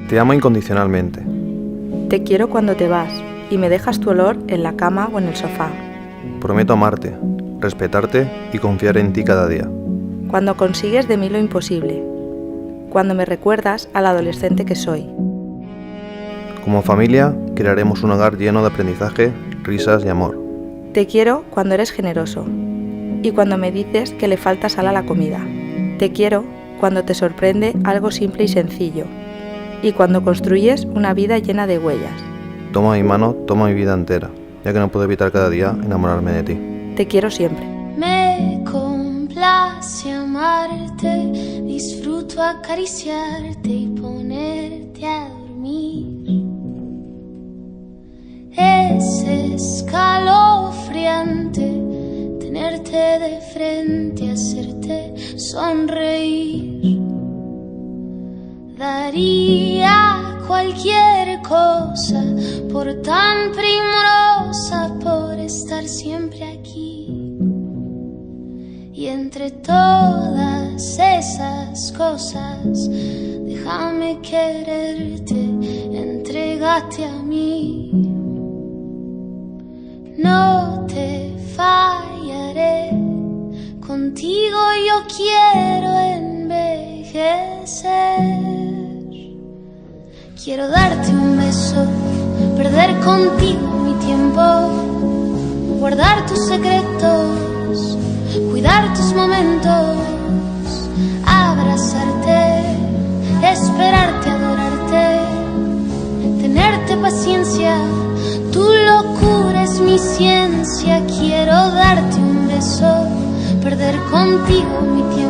Te amo incondicionalmente. Te quiero cuando te vas y me dejas tu olor en la cama o en el sofá. Prometo amarte, respetarte y confiar en ti cada día. Cuando consigues de mí lo imposible. Cuando me recuerdas al adolescente que soy. Como familia, crearemos un hogar lleno de aprendizaje, risas y amor. Te quiero cuando eres generoso y cuando me dices que le falta sal a la comida. Te quiero cuando te sorprende algo simple y sencillo y cuando construyes una vida llena de huellas. Toma mi mano, toma mi vida entera, ya que no puedo evitar cada día enamorarme de ti. Te quiero siempre. Me complace amarte, disfruto acariciarte y ponerte a dormir. Es escalofriante tenerte de frente, hacerte sonreír. Daría cualquier cosa por tan primorosa, por estar siempre aquí. Y entre todas esas cosas, déjame quererte, entrégate a mí. No te fallaré, contigo yo quiero envejecer. Quiero darte un beso, perder contigo mi tiempo, guardar tus secretos, cuidar tus momentos, abrazarte, esperarte, adorarte, tenerte paciencia, tu locura es mi ciencia. Quiero darte un beso, perder contigo mi tiempo,